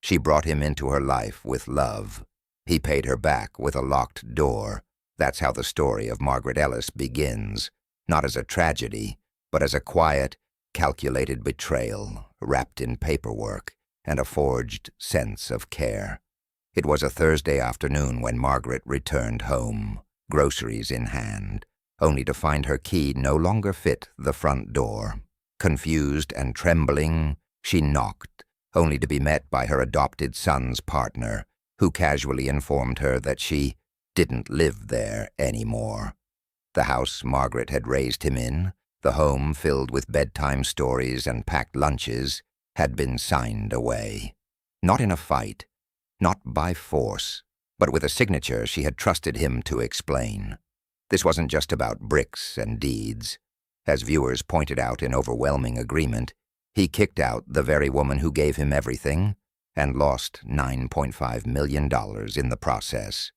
She brought him into her life with love. He paid her back with a locked door. That's how the story of Margaret Ellis begins, not as a tragedy, but as a quiet, calculated betrayal wrapped in paperwork and a forged sense of care. It was a Thursday afternoon when Margaret returned home, groceries in hand, only to find her key no longer fit the front door. Confused and trembling, she knocked, only to be met by her adopted son's partner, who casually informed her that she didn't live there anymore. The house Margaret had raised him in, the home filled with bedtime stories and packed lunches, had been signed away. Not in a fight, not by force, but with a signature she had trusted him to explain. This wasn't just about bricks and deeds. As viewers pointed out in overwhelming agreement, he kicked out the very woman who gave him everything and lost $9.5 million in the process.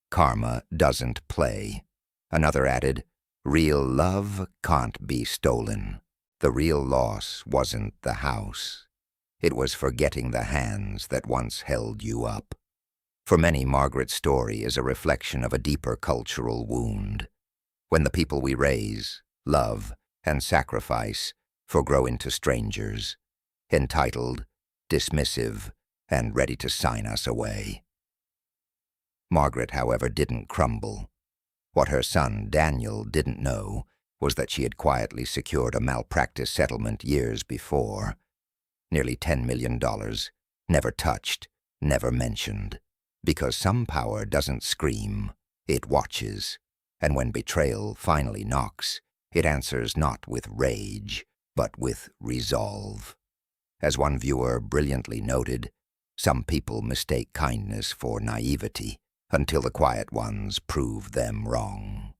Karma doesn't play. Another added, real love can't be stolen. The real loss wasn't the house. It was forgetting the hands that once held you up. For many, Margaret's story is a reflection of a deeper cultural wound. When the people we raise, love, and sacrifice grow into strangers, entitled, dismissive, and ready to sign us away. Margaret, however, didn't crumble. What her son, Daniel, didn't know was that she had quietly secured a malpractice settlement years before. Nearly $10 million, never touched, never mentioned. Because some power doesn't scream, it watches. And when betrayal finally knocks, it answers not with rage, but with resolve. As one viewer brilliantly noted, some people mistake kindness for naivety until the quiet ones prove them wrong.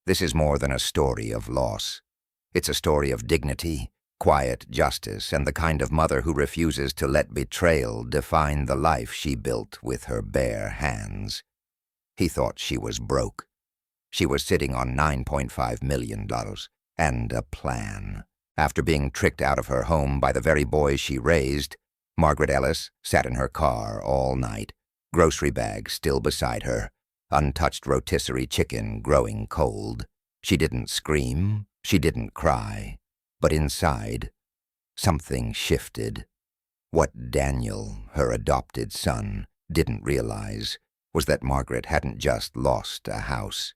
This is more than a story of loss. It's a story of dignity, quiet justice, and the kind of mother who refuses to let betrayal define the life she built with her bare hands. He thought she was broke. She was sitting on $9.5 million and a plan. After being tricked out of her home by the very boys she raised, Margaret Ellis sat in her car all night, grocery bag still beside her, untouched rotisserie chicken growing cold. She didn't scream, she didn't cry, but inside, something shifted. What Daniel, her adopted son, didn't realize was that Margaret hadn't just lost a house.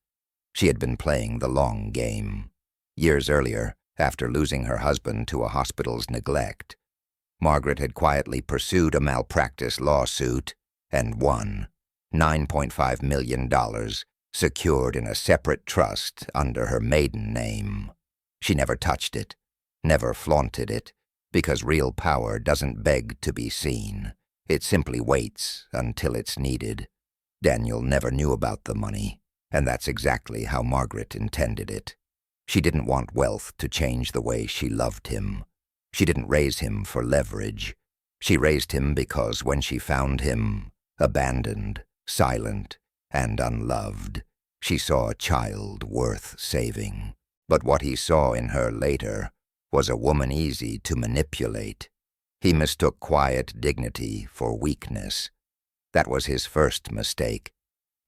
She had been playing the long game. Years earlier, after losing her husband to a hospital's neglect, Margaret had quietly pursued a malpractice lawsuit and won. $9.5 million secured in a separate trust under her maiden name. She never touched it, never flaunted it, because real power doesn't beg to be seen. It simply waits until it's needed. Daniel never knew about the money, and that's exactly how Margaret intended it. She didn't want wealth to change the way she loved him. She didn't raise him for leverage. She raised him because when she found him, abandoned, silent, and unloved, she saw a child worth saving. But what he saw in her later was a woman easy to manipulate. He mistook quiet dignity for weakness. That was his first mistake.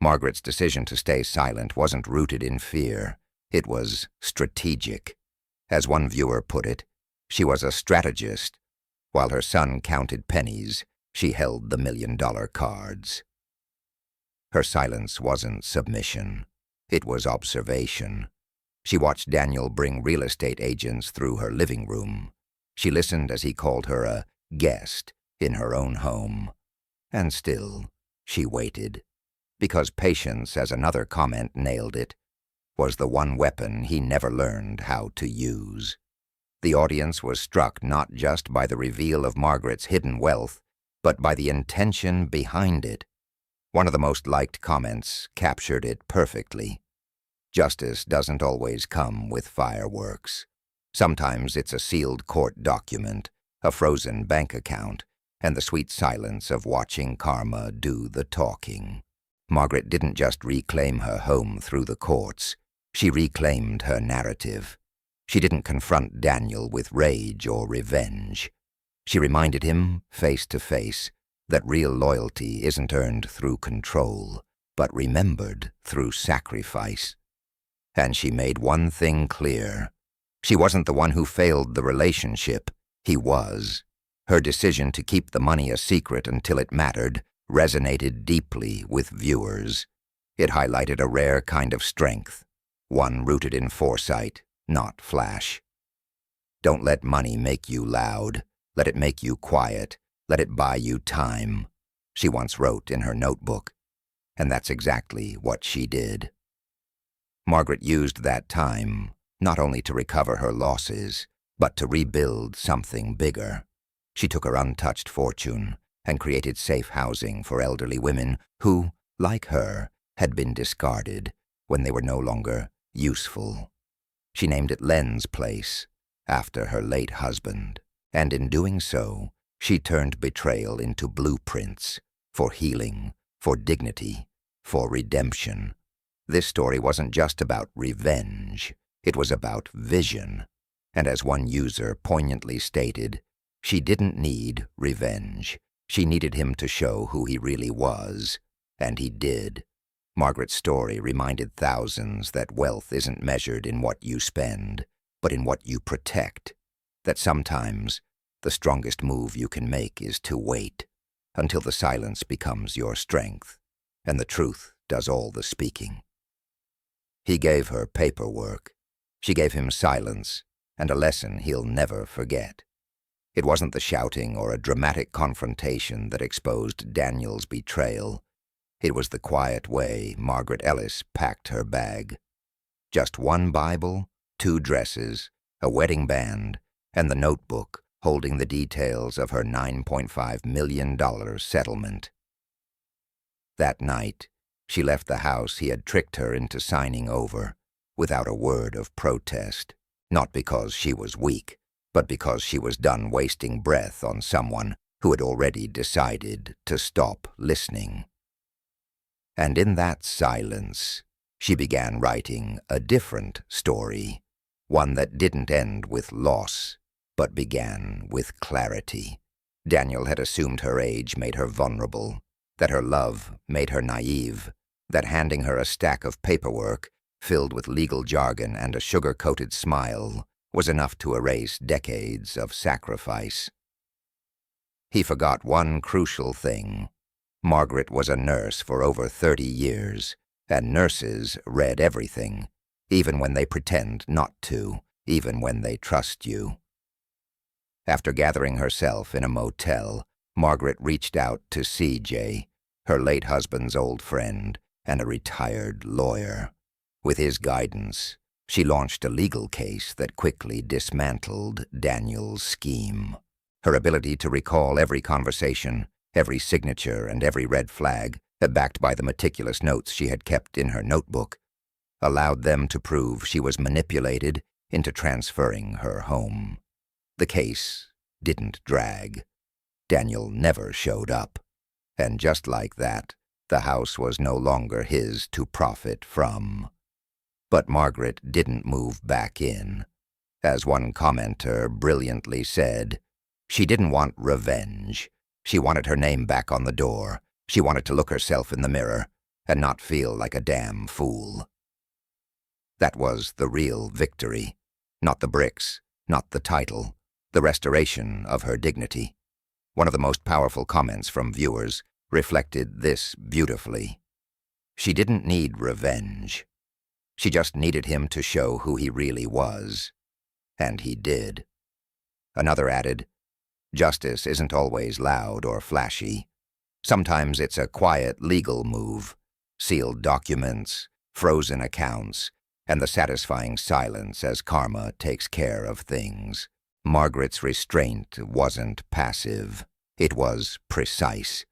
Margaret's decision to stay silent wasn't rooted in fear. It was strategic. As one viewer put it, she was a strategist. While her son counted pennies, she held the $1 million cards. Her silence wasn't submission. It was observation. She watched Daniel bring real estate agents through her living room. She listened as he called her a guest in her own home. And still, she waited. Because patience, as another comment nailed it, was the one weapon he never learned how to use. The audience was struck not just by the reveal of Margaret's hidden wealth, but by the intention behind it. One of the most liked comments captured it perfectly. Justice doesn't always come with fireworks. Sometimes it's a sealed court document, a frozen bank account, and the sweet silence of watching karma do the talking. Margaret didn't just reclaim her home through the courts. She reclaimed her narrative. She didn't confront Daniel with rage or revenge. She reminded him, face to face, that real loyalty isn't earned through control, but remembered through sacrifice. And she made one thing clear. She wasn't the one who failed the relationship. He was. Her decision to keep the money a secret until it mattered resonated deeply with viewers. It highlighted a rare kind of strength, one rooted in foresight, not flash. Don't let money make you loud. Let it make you quiet. Let it buy you time, she once wrote in her notebook. And that's exactly what she did. Margaret used that time not only to recover her losses, but to rebuild something bigger. She took her untouched fortune and created safe housing for elderly women who, like her, had been discarded when they were no longer useful. She named it Len's Place, after her late husband, and in doing so, she turned betrayal into blueprints for healing, for dignity, for redemption. This story wasn't just about revenge, it was about vision. And as one user poignantly stated, she didn't need revenge. She needed him to show who he really was, and he did. Margaret's story reminded thousands that wealth isn't measured in what you spend, but in what you protect. That sometimes the strongest move you can make is to wait until the silence becomes your strength, and the truth does all the speaking. He gave her paperwork. She gave him silence and a lesson he'll never forget. It wasn't the shouting or a dramatic confrontation that exposed Daniel's betrayal. It was the quiet way Margaret Ellis packed her bag. Just one Bible, 2 dresses, a wedding band, and the notebook holding the details of her $9.5 million settlement. That night, she left the house he had tricked her into signing over, without a word of protest, not because she was weak, but because she was done wasting breath on someone who had already decided to stop listening. And in that silence, she began writing a different story, one that didn't end with loss, but began with clarity. Daniel had assumed her age made her vulnerable, that her love made her naive, that handing her a stack of paperwork filled with legal jargon and a sugar-coated smile was enough to erase decades of sacrifice. He forgot one crucial thing. Margaret was a nurse for over 30 years, and nurses read everything, even when they pretend not to, even when they trust you. After gathering herself in a motel, Margaret reached out to CJ, her late husband's old friend and a retired lawyer. With his guidance, she launched a legal case that quickly dismantled Daniel's scheme. Her ability to recall every conversation, every signature, and every red flag, backed by the meticulous notes she had kept in her notebook, allowed them to prove she was manipulated into transferring her home. The case didn't drag. Daniel never showed up. And just like that, the house was no longer his to profit from. But Margaret didn't move back in. As one commenter brilliantly said, she didn't want revenge. She wanted her name back on the door. She wanted to look herself in the mirror and not feel like a damn fool. That was the real victory. Not the bricks, not the title, the restoration of her dignity. One of the most powerful comments from viewers reflected this beautifully. She didn't need revenge. She just needed him to show who he really was. And he did. Another added, justice isn't always loud or flashy. Sometimes it's a quiet legal move, sealed documents, frozen accounts, and the satisfying silence as karma takes care of things. Margaret's restraint wasn't passive. It was precise.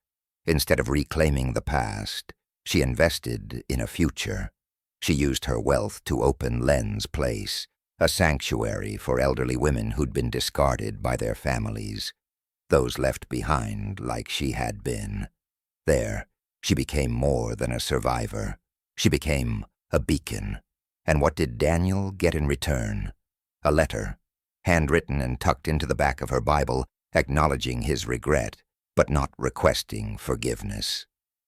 Instead of reclaiming the past, she invested in a future. She used her wealth to open Len's Place, a sanctuary for elderly women who'd been discarded by their families, those left behind like she had been. There, she became more than a survivor. She became a beacon. And what did Daniel get in return? A letter, handwritten and tucked into the back of her Bible, acknowledging his regret but not requesting forgiveness.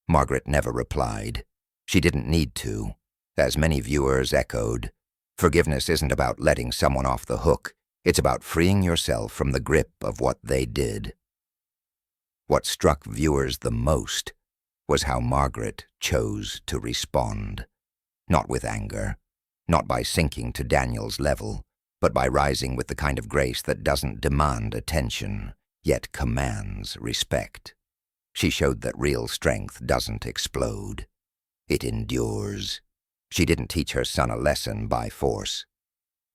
Margaret never replied. She didn't need to. As many viewers echoed, forgiveness isn't about letting someone off the hook. It's about freeing yourself from the grip of what they did. What struck viewers the most was how Margaret chose to respond. Not with anger, not by sinking to Daniel's level, but by rising with the kind of grace that doesn't demand attention, yet commands respect. She showed that real strength doesn't explode. It endures. She didn't teach her son a lesson by force.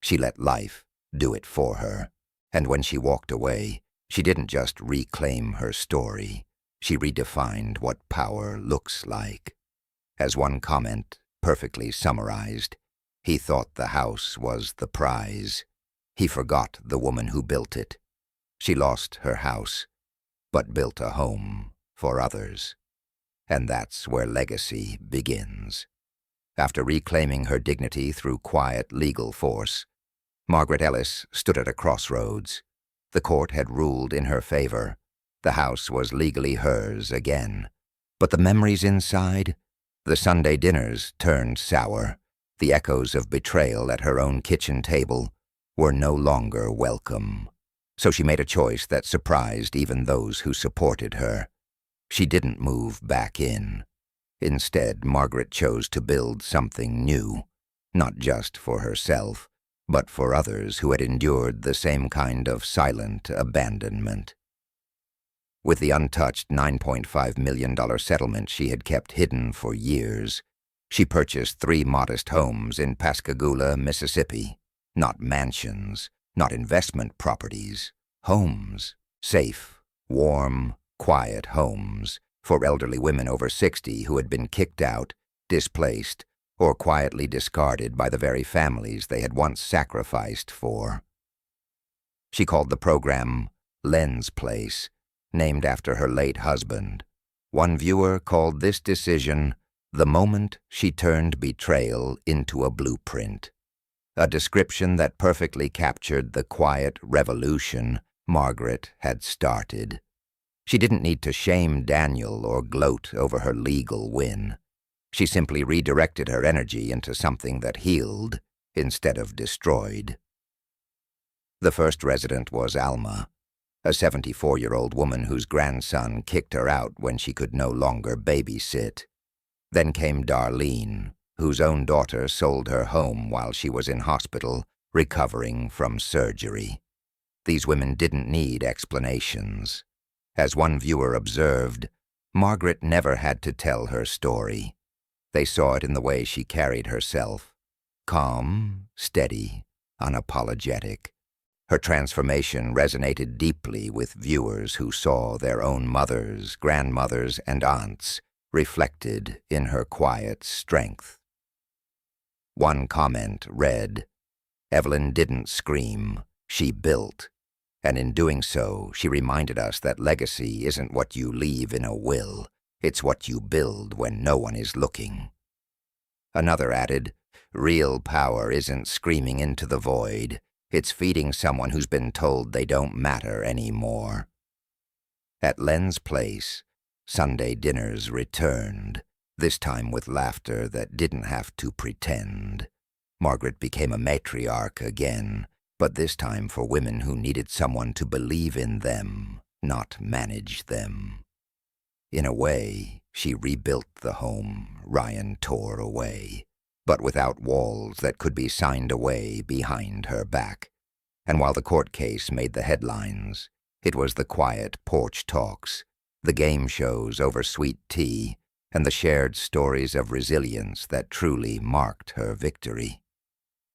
She let life do it for her. And when she walked away, she didn't just reclaim her story. She redefined what power looks like. As one comment perfectly summarized, he thought the house was the prize. He forgot the woman who built it. She lost her house, but built a home for others. And that's where legacy begins. After reclaiming her dignity through quiet legal force, Margaret Ellis stood at a crossroads. The court had ruled in her favor. The house was legally hers again. But the memories inside, the Sunday dinners turned sour. The echoes of betrayal at her own kitchen table were no longer welcome. So she made a choice that surprised even those who supported her. She didn't move back in. Instead, Margaret chose to build something new, not just for herself, but for others who had endured the same kind of silent abandonment. With the untouched $9.5 million settlement she had kept hidden for years, she purchased 3 modest homes in Pascagoula, Mississippi. Not mansions, not investment properties, homes, safe, warm, quiet homes for elderly women over 60 who had been kicked out, displaced, or quietly discarded by the very families they had once sacrificed for. She called the program Len's Place, named after her late husband. One viewer called this decision the moment she turned betrayal into a blueprint, a description that perfectly captured the quiet revolution Margaret had started. She didn't need to shame Daniel or gloat over her legal win. She simply redirected her energy into something that healed instead of destroyed. The first resident was Alma, a 74-year-old woman whose grandson kicked her out when she could no longer babysit. Then came Darlene, whose own daughter sold her home while she was in hospital, recovering from surgery. These women didn't need explanations. As one viewer observed, Margaret never had to tell her story. They saw it in the way she carried herself. Calm, steady, unapologetic. Her transformation resonated deeply with viewers who saw their own mothers, grandmothers, and aunts reflected in her quiet strength. One comment read, "Evelyn didn't scream, she built. And in doing so, she reminded us that legacy isn't what you leave in a will, it's what you build when no one is looking." Another added, "Real power isn't screaming into the void, it's feeding someone who's been told they don't matter anymore." At Len's Place, Sunday dinners returned, this time with laughter that didn't have to pretend. Margaret became a matriarch again, but this time for women who needed someone to believe in them, not manage them. In a way, she rebuilt the home Ryan tore away, but without walls that could be signed away behind her back. And while the court case made the headlines, it was the quiet porch talks, the game shows over sweet tea, and the shared stories of resilience that truly marked her victory.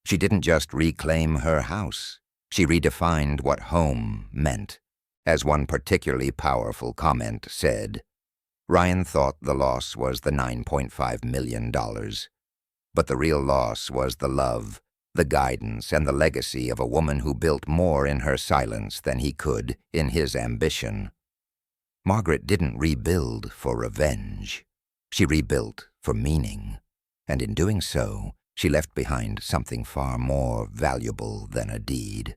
She didn't just reclaim her house, she redefined what home meant. As one particularly powerful comment said, Ryan thought the loss was the $9.5 million, but the real loss was the love, the guidance, and the legacy of a woman who built more in her silence than he could in his ambition. Margaret didn't rebuild for revenge. She rebuilt for meaning, and in doing so, she left behind something far more valuable than a deed,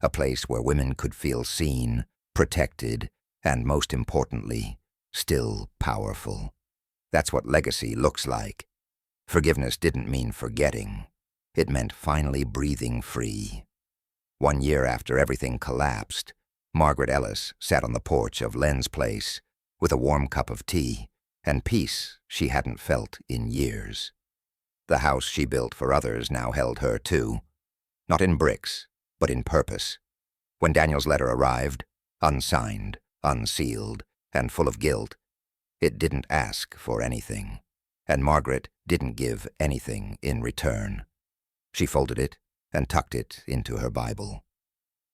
a place where women could feel seen, protected, and most importantly, still powerful. That's what legacy looks like. Forgiveness didn't mean forgetting. It meant finally breathing free. 1 year after everything collapsed, Margaret Ellis sat on the porch of Len's place with a warm cup of tea and peace she hadn't felt in years. The house she built for others now held her too, not in bricks, but in purpose. When Daniel's letter arrived, unsigned, unsealed, and full of guilt, it didn't ask for anything, and Margaret didn't give anything in return. She folded it and tucked it into her Bible.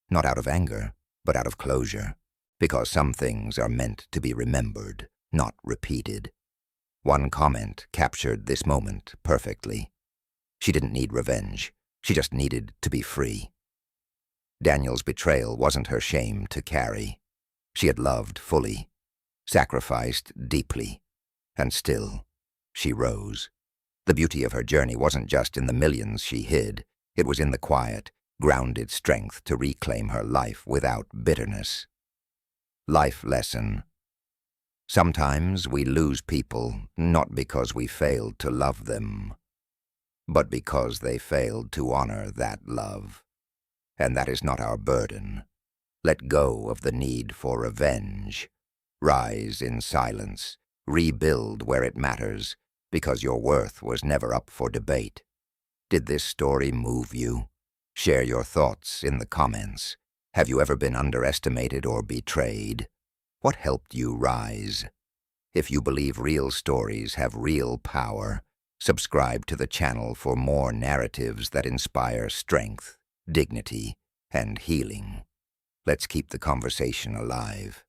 Not out of anger, but out of closure, because some things are meant to be remembered, not repeated. One comment captured this moment perfectly. She didn't need revenge. She just needed to be free. Daniel's betrayal wasn't her shame to carry. She had loved fully, sacrificed deeply, and still, she rose. The beauty of her journey wasn't just in the millions she hid. It was in the quiet, grounded strength to reclaim her life without bitterness. Life lesson. Sometimes we lose people not because we failed to love them, but because they failed to honor that love. And that is not our burden. Let go of the need for revenge. Rise in silence. Rebuild where it matters, because your worth was never up for debate. Did this story move you? Share your thoughts in the comments. Have you ever been underestimated or betrayed? What helped you rise? If you believe real stories have real power, subscribe to the channel for more narratives that inspire strength, dignity, and healing. Let's keep the conversation alive.